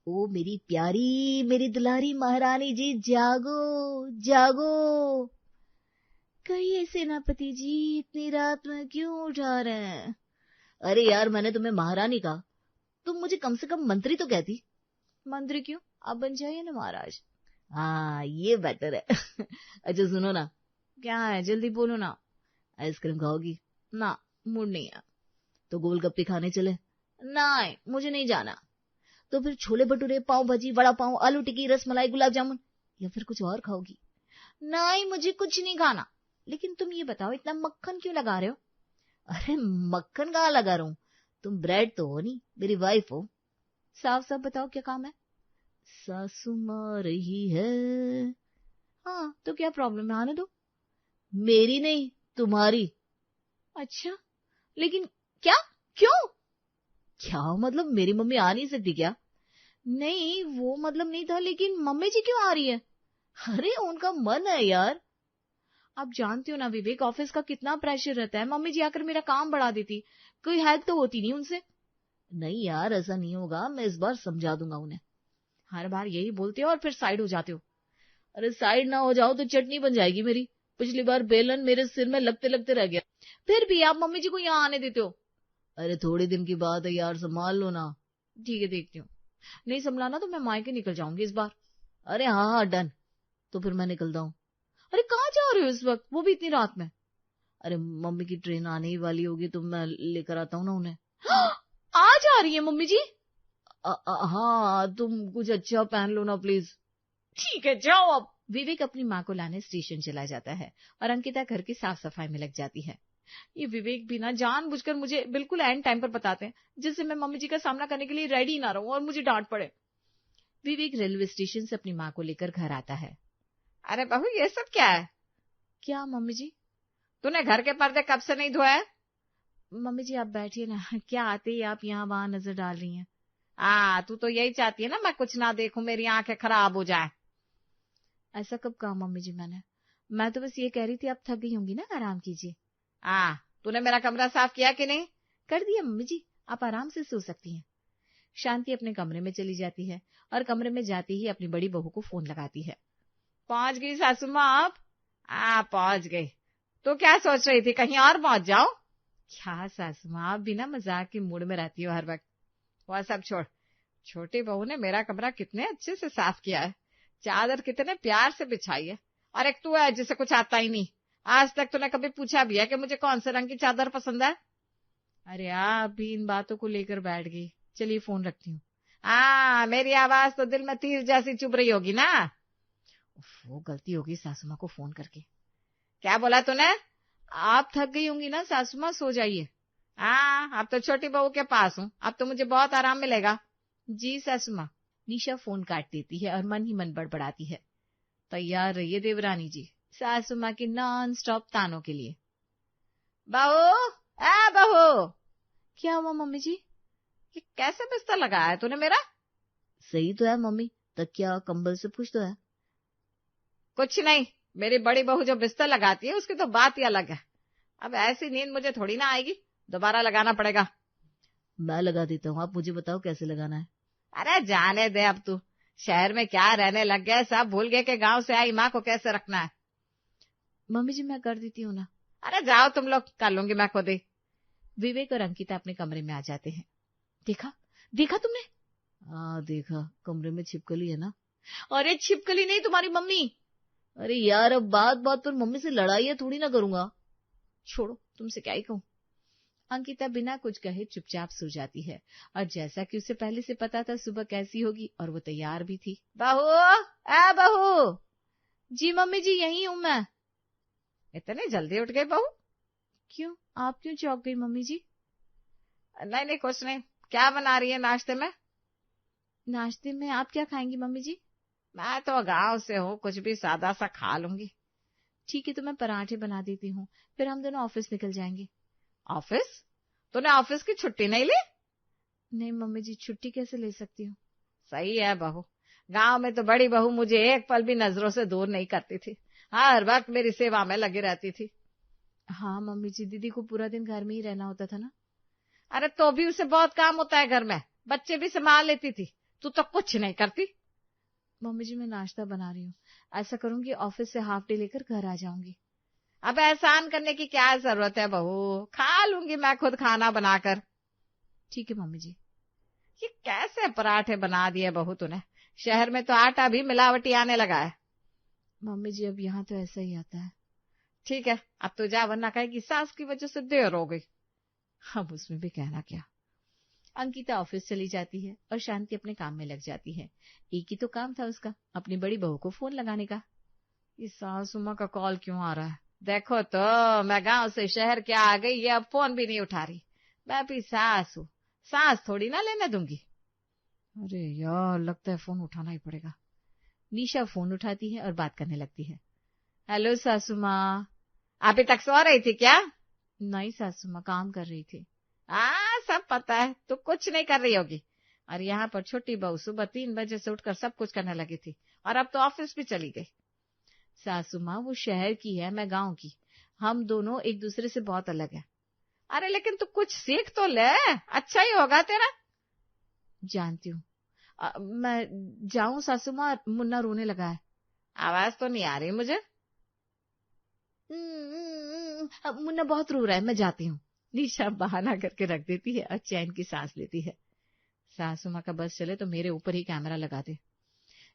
ओ मेरी प्यारी, मेरी दुलारी महारानी जी, जागो जागो। कहिए सेनापति जी, इतनी रात में क्यों उठा रहे हैं? अरे यार, मैंने तुम्हें महारानी कहा, तुम मुझे कम से कम मंत्री तो कहती। मंत्री क्यों, आप बन जाइए ना महाराज। हाँ, ये बेटर है। अच्छा सुनो ना। क्या है, जल्दी बोलो ना। आइसक्रीम खाओगी? ना, मूड नहीं है। तो गोलगप्पे खाने चले? नहीं, मुझे नहीं जाना। तो फिर छोले भटूरे, पाव भाजी, वड़ा पाव, आलू टिक्की, रसमलाई, गुलाब जामुन, या फिर कुछ और खाओगी? नहीं, मुझे कुछ नहीं खाना। लेकिन तुम ये बताओ, इतना मक्खन क्यों लगा रहे हो? अरे मक्खन कहाँ लगा रहा हूं, तुम ब्रेड तो हो नहीं, मेरी वाइफ हो। साफ साफ बताओ क्या काम है? सासू माँ रही है। हाँ, तो क्या प्रॉब्लम है, आने दो। मेरी नहीं, तुम्हारी। अच्छा, लेकिन क्या, क्यों? क्या मतलब, मेरी मम्मी आ नहीं सकती क्या? नहीं, वो मतलब नहीं था, लेकिन मम्मी जी क्यों आ रही है? अरे उनका मन है यार। आप जानते हो ना विवेक, ऑफिस का कितना प्रेशर रहता है, मम्मी जी आकर मेरा काम बढ़ा देती, कोई हेल्प तो होती नहीं उनसे। नहीं यार, ऐसा नहीं होगा, मैं इस बार समझा दूंगा उन्हें। हर बार यही बोलते हो और फिर साइड हो जाते हो। अरे साइड ना हो जाओ तो चटनी बन जाएगी मेरी। पिछली बार बेलन मेरे सिर में लगते लगते रह गया, फिर भी आप मम्मी जी को यहाँ आने देते हो। अरे थोड़े दिन की बात है यार, संभाल लो ना। ठीक है, देखती हूँ। नहीं संभला तो मैं मायके निकल जाऊंगी इस बार। अरे हाँ हाँ डन। तो फिर मैं निकलता हूँ। अरे कहाँ जा रहे हो इस वक्त, वो भी इतनी रात में? अरे मम्मी की ट्रेन आने ही वाली होगी, तो मैं लेकर आता हूँ ना उन्हें। आज आ रही है मम्मी जी? हाँ, तुम कुछ अच्छा पहन लो ना प्लीज। ठीक है, जाओ अब। विवेक अपनी माँ को लाने स्टेशन चला जाता है और अंकिता घर की साफ सफाई में लग जाती है। ये विवेक भी ना जानबूझकर मुझे बिल्कुल एंड टाइम पर बताते हैं, जिससे मैं मम्मी जी का सामना करने के लिए रेडी ना रहूं और मुझे डांट पड़े। विवेक रेलवे स्टेशन से अपनी माँ को लेकर घर आता है। अरे बहू, ये सब क्या है? क्या मम्मी जी? तूने घर के पर्दे कब से नहीं धोए? मम्मी जी आप बैठिए ना, क्या आते ही आप यहाँ वहां नजर डाल रही हैं? तू तो यही चाहती है ना मैं कुछ ना देखूं, मेरी आंखें खराब हो जाए। ऐसा कब कहा मम्मी जी मैंने? मैं तो बस ये कह रही थी आप थक गई होंगी ना, आराम कीजिए। तूने मेरा कमरा साफ किया कि नहीं? कर दिया मम्मी जी, आप आराम से सो सकती हैं। शांति अपने कमरे में चली जाती है और कमरे में जाती ही अपनी बड़ी बहू को फोन लगाती है। पहुंच गई सासू माँ आप? पहुंच गई। तो क्या सोच रही थी, कहीं और पहुंच जाओ? क्या सासू माँ, आप बिना मजाक के मूड में रहती हो हर वक्त। वह सब छोड़, छोटी बहू ने मेरा कमरा कितने अच्छे से साफ किया है, चादर कितने प्यार से बिछाई है, और एक तू है जिसे कुछ आता ही नहीं। आज तक तूने कभी पूछा भी है कि मुझे कौन से रंग की चादर पसंद है? अरे आप भी इन बातों को लेकर बैठ गई। चलिए फोन रखती हूँ। मेरी आवाज तो दिल में तीर जैसी चुभ रही होगी ना। वो गलती होगी सासू माँ को फोन करके। क्या बोला तूने? आप थक गई होंगी ना सासू माँ, सो जाइए। अब तो छोटी बहू के पास हूँ, अब तो मुझे बहुत आराम मिलेगा। जी सासू माँ। निशा फोन काट देती है और मन ही मन बड़बड़ाती है। तैयार रहिए देवरानी जी, सासू माँ की नॉन स्टॉप तानों के लिए। बहू, बहू। क्या हुआ मम्मी जी? ये कैसे बिस्तर लगाया है तूने मेरा? सही तो है मम्मी, तकिया कंबल सब कुछ तो है। कुछ नहीं, मेरी बड़ी बहू जो बिस्तर लगाती है उसकी तो बात ही अलग है। अब ऐसी नींद मुझे थोड़ी ना आएगी, दोबारा लगाना पड़ेगा। मैं लगा देता हूँ, आप मुझे बताओ कैसे लगाना है। अरे जाने दे, अब तू शहर में क्या रहने लग गया, सब भूल गए कि गांव से आई माँ को कैसे रखना है। मम्मी जी मैं कर देती हूँ ना। अरे जाओ तुम लोग, कर लूंगी मैं खुद ही। विवेक और अंकिता अपने कमरे में आ जाते हैं। देखा, देखा तुमने? देखा, कमरे में छिपकली है ना। अरे छिपकली नहीं, तुम्हारी मम्मी। अरे यार, अब बात बात पर मम्मी से लड़ाई है थोड़ी ना करूंगा। छोड़ो, तुमसे क्या ही कहूं। अंकिता बिना कुछ कहे चुपचाप सो जाती है और जैसा कि उसे पहले से पता था सुबह कैसी होगी, और वो तैयार भी थी। बहू, बहू। जी मम्मी जी, यही हूं मैं। इतने जल्दी उठ गई बहू? क्यों, आप क्यों चौंक गई मम्मी जी? नहीं नहीं, कुछ नहीं। क्या बना रही है नाश्ते में? नाश्ते में आप क्या खाएंगी मम्मी जी? मैं तो गांव से हूँ, कुछ भी सादा सा खा लूंगी। ठीक है, तो मैं पराठे बना देती हूँ, फिर हम दोनों ऑफिस निकल जाएंगे। ऑफिस? तूने ऑफिस की छुट्टी नहीं ली? नहीं मम्मी जी, छुट्टी कैसे ले सकती हूँ। सही है बहू, गांव में तो बड़ी बहू मुझे एक पल भी नजरों से दूर नहीं करती थी, हर वक्त मेरी सेवा में लगी रहती थी। हाँ मम्मी जी, दीदी को पूरा दिन घर में ही रहना होता था ना। अरे तो भी उसे बहुत काम होता है घर में, बच्चे भी संभाल लेती थी, तू तो कुछ नहीं करती। मम्मी जी मैं नाश्ता बना रही हूँ, ऐसा करूंगी ऑफिस से हाफ डे लेकर घर आ जाऊंगी। अब एहसान करने की क्या जरूरत है बहू, खा लूंगी मैं खुद खाना बनाकर। ठीक है मम्मी जी। ये कैसे पराठे बना दिए बहू तूने, शहर में तो आटा भी मिलावटी आने लगा है। मम्मी जी अब यहाँ तो ऐसा ही आता है। ठीक है अब तो जा, वरना कहेगी सास की वजह से देर हो गई। अब उसमें भी कहना क्या। अंकिता ऑफिस चली जाती है और शांति अपने काम में लग जाती है। एक ही तो काम था उसका, अपनी बड़ी बहू को फोन लगाने का। ये सासू माँ का कॉल क्यों आ रहा है? देखो तो मैं गांव से शहर क्या आ गई, ये अब फोन भी नहीं उठा रही। मैं भी सास हूँ, सांस थोड़ी ना लेने दूंगी। अरे यार लगता है फोन उठाना ही पड़ेगा। निशा फोन उठाती है और बात करने लगती है। हेलो सासू माँ, अभी तक सो रही थी क्या? नहीं सासू माँ, काम कर रही थी। सब पता है, तू कुछ नहीं कर रही होगी। और यहाँ पर छोटी बहू सुबह 3 बजे से उठकर सब कुछ करने लगी थी, और अब तो ऑफिस भी चली गई। सासू माँ वो शहर की है, मैं गांव की, हम दोनों एक दूसरे से बहुत अलग है। अरे लेकिन तू कुछ सीख तो ले, अच्छा ही होगा तेरा। जानती हूँ। मैं जाऊं सासू माँ, मुन्ना रोने लगा है। आवाज तो नहीं आ रही मुझे। मुन्ना बहुत रो रहा है, मैं जाती हूँ। निशा बहाना करके रख देती है और चैन की सांस लेती है। सासू माँ का बस चले तो मेरे ऊपर ही कैमरा लगा दे।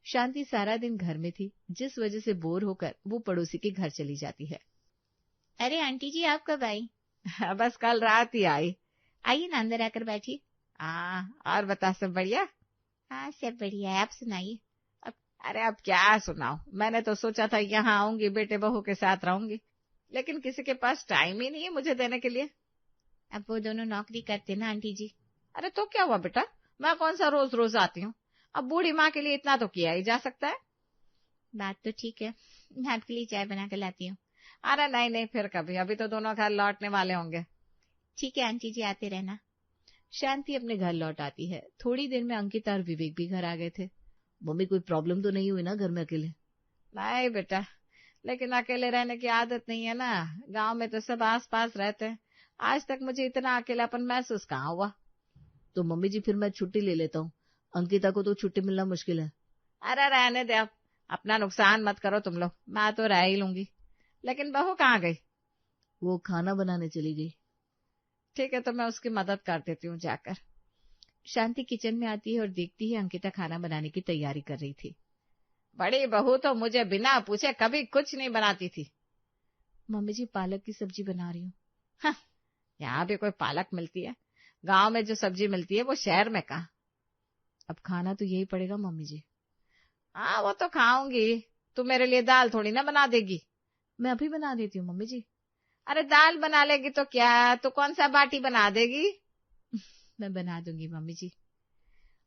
शांति सारा दिन घर में थी, जिस वजह से बोर होकर वो पड़ोसी के घर चली जाती है। अरे आंटी जी आप कब आई? बस कल रात ही आई। आइए ना अंदर आकर बैठी। और बता, सब बढ़िया? हाँ सब बढ़िया है, आप सुनाइए। अरे अब क्या सुनाओ, मैंने तो सोचा था यहाँ आऊंगी, बेटे बहू के साथ रहूंगी, लेकिन किसी के पास टाइम ही नहीं है मुझे देने के लिए। अब वो दोनों नौकरी करते ना आंटी जी। अरे तो क्या हुआ बेटा, मैं कौन सा रोज रोज आती हूँ? अब बूढ़ी माँ के लिए इतना तो किया ही जा सकता है। बात तो ठीक है, मैं आपके लिए चाय बना कर लाती हूँ। अरे नहीं नहीं, फिर कभी, अभी तो दोनों घर लौटने वाले होंगे। ठीक है आंटी जी, आते रहना। शांति अपने घर लौट आती है। थोड़ी देर में अंकिता और विवेक भी घर आ गए थे। मम्मी कोई प्रॉब्लम तो नहीं हुई ना घर में अकेले? नहीं बेटा, लेकिन अकेले रहने की आदत नहीं है ना, गांव में तो सब आस पास रहते हैं। आज तक मुझे इतना अकेलापन महसूस कहाँ हुआ। तो मम्मी जी फिर मैं छुट्टी ले लेता हूँ, अंकिता को तो छुट्टी मिलना मुश्किल है। अरे रहने दे, अब अपना नुकसान मत करो तुम लोग, मैं तो रह ही लूंगी। लेकिन बहू कहाँ गई? वो खाना बनाने चली गई। ठीक है तो मैं उसकी मदद कर देती हूँ जाकर। शांति किचन में आती है और देखती है अंकिता खाना बनाने की तैयारी कर रही थी। बड़ी बहू तो मुझे बिना पूछे कभी कुछ नहीं बनाती थी। मम्मी जी पालक की सब्जी बना रही हूँ। हाँ, यहाँ भी कोई पालक मिलती है? गांव में जो सब्जी मिलती है वो शहर में कहाँ। अब खाना तो यही पड़ेगा मम्मी जी। वो तो खाऊंगी, तू मेरे लिए दाल थोड़ी ना बना देगी। मैं अभी बना देती हूँ मम्मी जी। अरे दाल बना लेगी तो क्या, तो कौन सा बाटी बना देगी? मैं बना दूंगी मम्मी जी।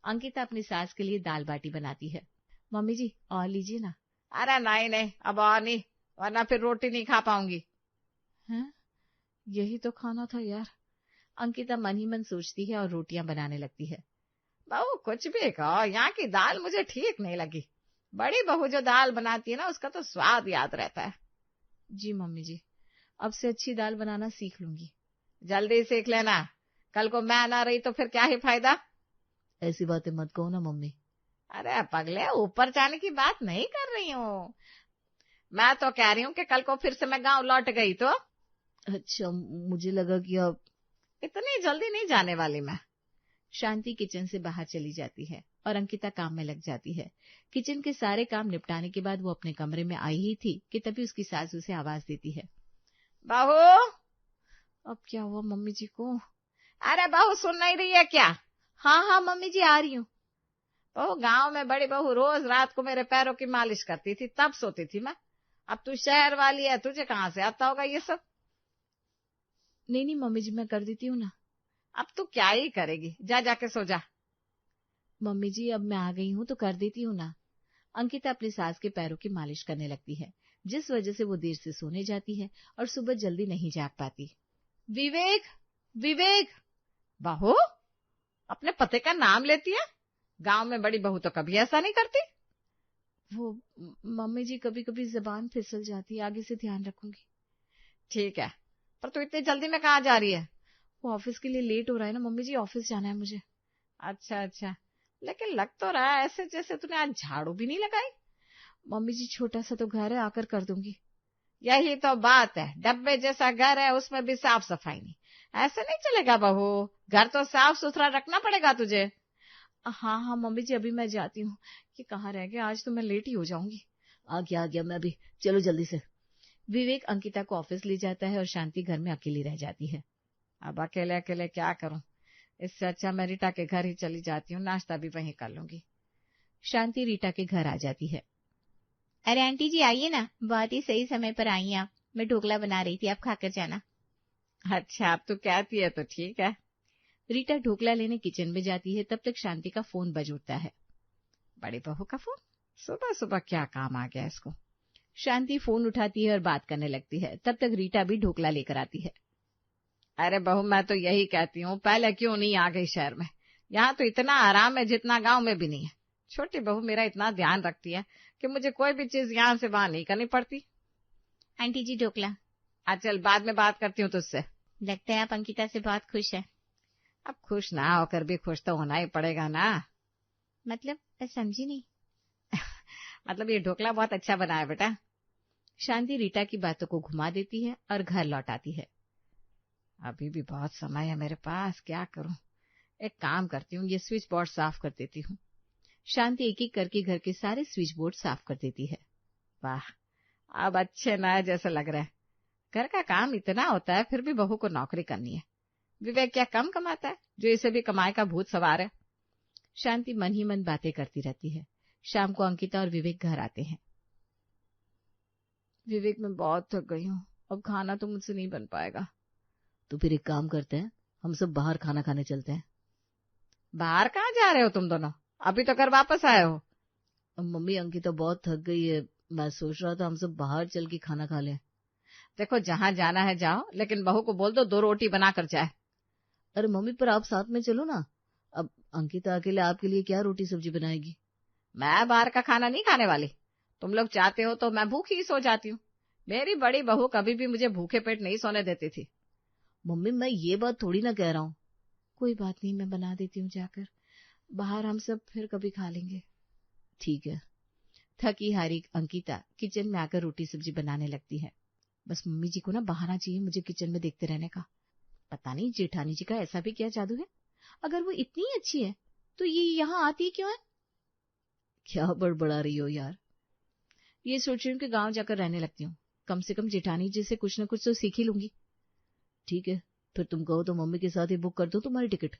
अंकिता अपनी सास के लिए दाल बाटी बनाती है। मम्मी जी और लीजिए ना। अरे नहीं नहीं, अब और नहीं, वरना फिर रोटी नहीं खा पाऊंगी। हैं? यही तो खाना था यार। अंकिता मन ही मन सोचती है और रोटियां बनाने लगती है। बहू कुछ भी कहो, यहाँ की दाल मुझे ठीक नहीं लगी। बड़ी बहू जो दाल बनाती है ना, उसका तो स्वाद याद रहता है। जी मम्मी जी, अब से अच्छी दाल बनाना सीख लूंगी। जल्दी सीख लेना, कल को मैं ना रही तो फिर क्या ही फायदा। ऐसी बातें मत कहो ना मम्मी। अरे पगले, ऊपर जाने की बात नहीं कर रही हूँ, मैं तो कह रही हूँ कि कल को फिर से मैं गांव लौट गई तो। अच्छा, मुझे लगा कि अब इतनी जल्दी नहीं जाने वाली मैं। शांति किचन से बाहर चली जाती है और अंकिता काम में लग जाती है। किचन के सारे काम निपटाने के बाद वो अपने कमरे में आई ही थी कि तभी उसकी सास उसे आवाज देती है। बहू। अब क्या हुआ मम्मी जी को? अरे बहू सुन नहीं रही है क्या? हाँ हाँ मम्मी जी आ रही हूँ। बहू, गांव में बड़ी बहू रोज रात को मेरे पैरों की मालिश करती थी, तब सोती थी मैं। अब तू शहर वाली है, तुझे कहाँ से आता होगा ये सब? नहीं नहीं मम्मी जी, मैं कर देती हूँ ना। अब तू क्या ही करेगी, जा जाके सो जा। मम्मी जी अब मैं आ गई हूँ तो कर देती हूँ ना। अंकिता अपनी सास के पैरों की मालिश करने लगती है, जिस वजह से वो देर से सोने जाती है और सुबह जल्दी नहीं जाग पाती। विवेक, विवेक। बहू अपने पति का नाम लेती है? गांव में बड़ी बहू तो कभी ऐसा नहीं करती। वो मम्मी जी कभी कभी जबान फिसल जाती है, आगे से ध्यान रखूंगी। ठीक है, पर तू इतनी जल्दी में कहाँ जा रही है? वो ऑफिस के लिए लेट हो रहा है ना मम्मी जी, ऑफिस जाना है मुझे। अच्छा अच्छा, लेकिन लग तो रहा है ऐसे जैसे तूने आज झाड़ू भी नहीं लगाई। मम्मी जी छोटा सा तो घर है, आकर कर दूंगी। यही तो बात है, डब्बे जैसा घर है उसमें भी साफ सफाई नहीं, ऐसे नहीं चलेगा बहू। घर तो साफ सुथरा रखना पड़ेगा तुझे। हाँ हाँ मम्मी जी, अभी मैं जाती हूँ। ये कहाँ रह गया, आज तो मैं लेट ही हो जाऊंगी। आ गया मैं अभी, चलो जल्दी से। विवेक अंकिता को ऑफिस ले जाता है और शांति घर में अकेली रह जाती है। अब अकेले अकेले क्या करूं, इससे अच्छा मैं रीटा के घर ही चली जाती हूँ, नाश्ता भी वहीं कर लूंगी। शांति रीटा के घर आ जाती है। अरे आंटी जी आइए ना, बहुत ही सही समय पर आई हैं आप। मैं ढोकला बना रही थी, आप खाकर जाना। अच्छा अब तू कहती है तो ठीक है। रीटा ढोकला लेने किचन में जाती है, तब तक शांति का फोन बज उठता है। बड़ी बहू का फोन, सुबह सुबह क्या काम आ गया इसको। शांति फोन उठाती है और बात करने लगती है, तब तक रीटा भी ढोकला लेकर आती है। अरे बहू मैं तो यही कहती हूँ, पहले क्यों नहीं आ गई शहर में, यहाँ तो इतना आराम है जितना गांव में भी नहीं है। छोटी बहू मेरा इतना ध्यान रखती है कि मुझे कोई भी चीज यहाँ से वहां नहीं करनी पड़ती। आंटी जी ढोकला। चल बाद में बात करती हूँ तुझसे। लगता है आप अंकिता से बहुत खुश है। अब खुश ना होकर भी खुश तो होना ही पड़ेगा ना। मतलब मैं समझी नहीं। मतलब ये ढोकला बहुत अच्छा बना है बेटा। शांति रीटा की बातों को घुमा देती है और घर लौट आती है। अभी भी बहुत समय है मेरे पास, क्या करूं। एक काम करती हूँ, ये स्विच बोर्ड साफ कर देती हूँ। शांति एक एक करके घर के सारे स्विच बोर्ड साफ कर देती है। वाह, अब अच्छे नए जैसे लग रहे हैं। घर का काम इतना होता है, फिर भी बहू को नौकरी करनी है। विवेक क्या कम कमाता है जो इसे भी कमाए का भूत सवार है। शांति मन ही मन बातें करती रहती है। शाम को अंकिता और विवेक घर आते हैं। विवेक मैं बहुत थक गई हूँ, अब खाना तो मुझसे नहीं बन पाएगा। तो फिर एक काम करते हैं, हम सब बाहर खाना खाने चलते हैं। बाहर कहाँ जा रहे हो तुम दोनों, अभी तो घर वापस आए हो। मम्मी अंकिता बहुत थक गई है, मैं सोच रहा था हम सब बाहर चल के खाना खा लें। देखो जहाँ जाना है जाओ, लेकिन बहू को बोल दो 2 रोटी बना कर जाए। अरे मम्मी पर आप साथ में चलो ना। अब अंकिता अकेले आपके लिए क्या रोटी सब्जी बनाएगी। मैं बाहर का खाना नहीं खाने वाली, तुम लोग चाहते हो तो मैं भूखी ही सो जाती हूँ। मेरी बड़ी बहू कभी भी मुझे भूखे पेट नहीं सोने देती थी। मम्मी मैं ये बात थोड़ी ना कह रहा हूँ। कोई बात नहीं, मैं बना देती हूँ जाकर, बाहर हम सब फिर कभी खा लेंगे। ठीक है। थकी हारी अंकिता किचन में आकर रोटी सब्जी बनाने लगती है। बस मम्मी जी को ना बहाना चाहिए मुझे किचन में देखते रहने का। पता नहीं जेठानी जी का ऐसा भी क्या जादू है, अगर वो इतनी अच्छी है तो ये यहाँ आती क्यों है। क्या बड़बड़ा रही हो यार। ये सोच रही हूँ कि गांव जाकर रहने लगती हूँ, कम से कम जेठानी जी से कुछ न कुछ तो सीख ही लूंगी। ठीक है, फिर तुम कहो तो मम्मी के साथ ही बुक कर दो तुम्हारी टिकट।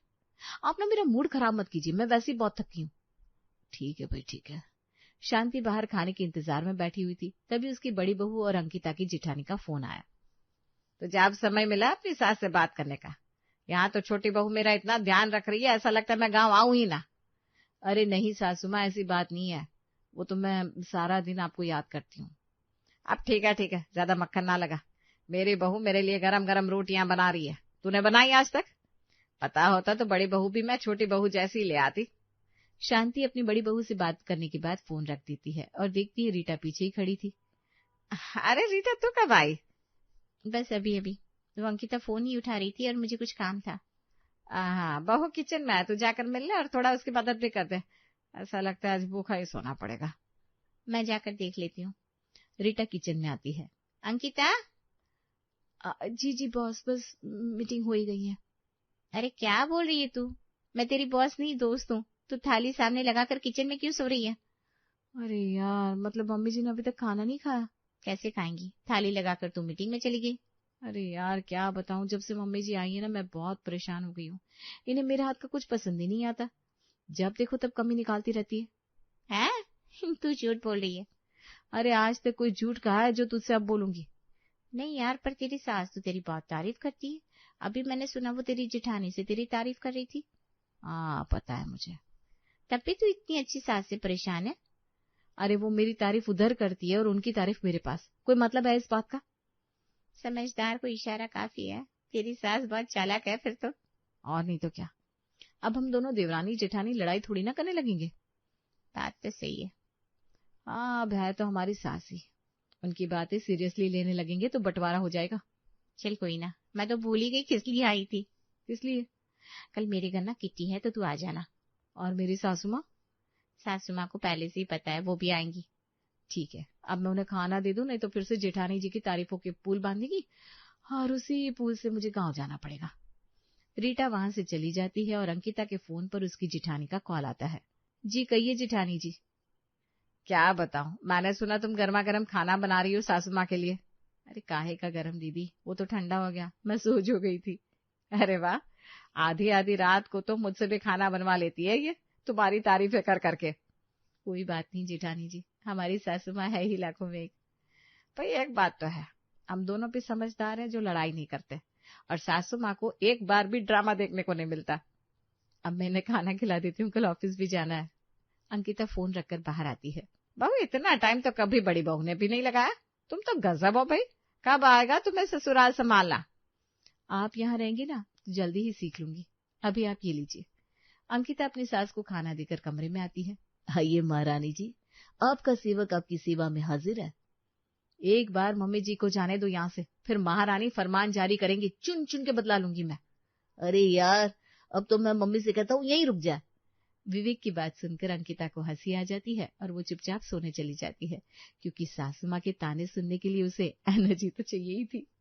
आप ना मेरा मूड खराब मत कीजिए, मैं वैसे ही बहुत थकी हूँ। ठीक है भाई ठीक है। शांति बाहर खाने के इंतजार में बैठी हुई थी, तभी उसकी बड़ी बहू और अंकिता की जेठानी का फोन आया। तो जब समय मिला अपनी सास से बात करने का, यहाँ तो छोटी बहू मेरा इतना ध्यान रख रही है, ऐसा लगता है मैं गाँव आऊं ही ना। अरे नहीं सासू माँ, ऐसी बात नहीं है, वो तो मैं सारा दिन आपको याद करती हूँ। अब ठीक है, ज्यादा मक्खन ना लगा। मेरी बहू मेरे लिए गरम गरम रोटियां बना रही है, तूने बनाई आज तक? पता होता तो बड़ी बहू भी मैं छोटी बहू जैसी ले आती। शांति अपनी बड़ी बहू से बात करने के बाद फोन रख देती है और देखती है रीटा पीछे ही खड़ी थी। अरे रीटा तू कब आई? बस अभी अभी, वो अंकिता फोन ही उठा रही थी और मुझे कुछ काम था। हाँ, बहू किचन में है, तू जाकर मिल ले और थोड़ा उसकी मदद भी कर दे। ऐसा लगता है आज भूखा ही सोना पड़ेगा। मैं जाकर देख लेती हूँ। रीटा किचन में आती है। अंकिता। जी जी बॉस, बस मीटिंग हो ही गई है। अरे क्या बोल रही है तू, मैं तेरी बॉस नहीं दोस्त हूँ। तू थाली सामने लगाकर किचन में क्यों सो रही है? अरे यार, मतलब मम्मी जी ने अभी तक खाना नहीं खाया। कैसे खाएंगी, थाली लगाकर तू मीटिंग में चली गई। अरे यार क्या बताऊं, जब से मम्मी जी आई है ना मैं बहुत परेशान हो गई हूँ। इन्हें मेरे हाथ का कुछ पसंद ही नहीं आता, जब देखो तब कमी निकालती रहती है। हैं? तू झूठ बोल रही है। अरे आज तक कोई झूठ कहा है जो तुझसे अब बोलूंगी? नहीं यार, पर तेरी सास तो तेरी बहुत तारीफ करती है। अभी मैंने सुना वो तेरी जेठानी से तेरी तारीफ कर रही थी। हाँ पता है मुझे। तब भी तू इतनी अच्छी सास से परेशान है? अरे वो मेरी तारीफ उधर करती है और उनकी तारीफ मेरे पास, कोई मतलब है इस बात का? समझदार को इशारा काफी है, तेरी सास बहुत चालाक है फिर तो। और नहीं तो क्या, अब हम दोनों देवरानी जेठानी लड़ाई थोड़ी ना करने लगेंगे। बात तो सही है। हाँ, अब है तो हमारी सास ही, उनकी बातें सीरियसली लेने लगेंगे तो बंटवारा हो जाएगा। चल कोई ना, मैं तो भूल ही गई किस लिए आई थी। किस लिए? कल मेरे घर ना किट्टी है तो तू आ जाना। और मेरी सासू माँ? सासू माँ को पहले से ही पता है, वो भी आएंगी। ठीक है, अब मैं उन्हें खाना दे दूं, नहीं तो फिर से जेठानी जी की तारीफों के पुल बांधेगी और उसी पुल से मुझे गांव जाना पड़ेगा। रीटा वहां से चली जाती है और अंकिता के फोन पर उसकी जेठानी का कॉल आता है। जी कहिए जेठानी जी। क्या बताऊं, मैंने सुना तुम गर्मा गर्म खाना बना रही हो सासू माँ के लिए। अरे काहे का गरम दीदी, वो तो ठंडा हो गया, मैं सोच हो गई थी। अरे वाह, आधी आधी रात को तो मुझसे भी खाना बनवा लेती है ये, तुम्हारी तारीफें कर करके। कोई बात नहीं जेठानी जी, हमारी सासू माँ है ही लाखों में एक। भाई एक बात तो है, हम दोनों भी समझदार हैं जो लड़ाई नहीं करते, और सासू माँ को एक बार भी ड्रामा देखने को नहीं मिलता। अब मैं इन्हें खाना खिला देती हूँ, कल ऑफिस भी जाना है। अंकिता फोन रखकर बाहर आती है। बहू इतना टाइम तो कभी बड़ी बहू ने भी नहीं लगाया, तुम तो गजब हो भाई, कब आएगा तुम्हें ससुराल संभालना। आप यहाँ रहेंगी ना तो जल्दी ही सीख लूंगी, अभी आप ये लीजिए। अंकिता अपनी सास को खाना देकर कमरे में आती है। आइए महारानी जी, आपका सेवक आपकी सेवा में हाजिर है। एक बार मम्मी जी को जाने दो यहाँ से, फिर महारानी फरमान जारी करेंगी, चुन चुन के बदला लूंगी मैं। अरे यार, अब तो मैं मम्मी से कहता हूँ यहीं रुक जा। विवेक की बात सुनकर अंकिता को हंसी आ जाती है और वो चुपचाप सोने चली जाती है, क्योंकि सासू माँ के ताने सुनने के लिए उसे एनर्जी तो चाहिए ही थी।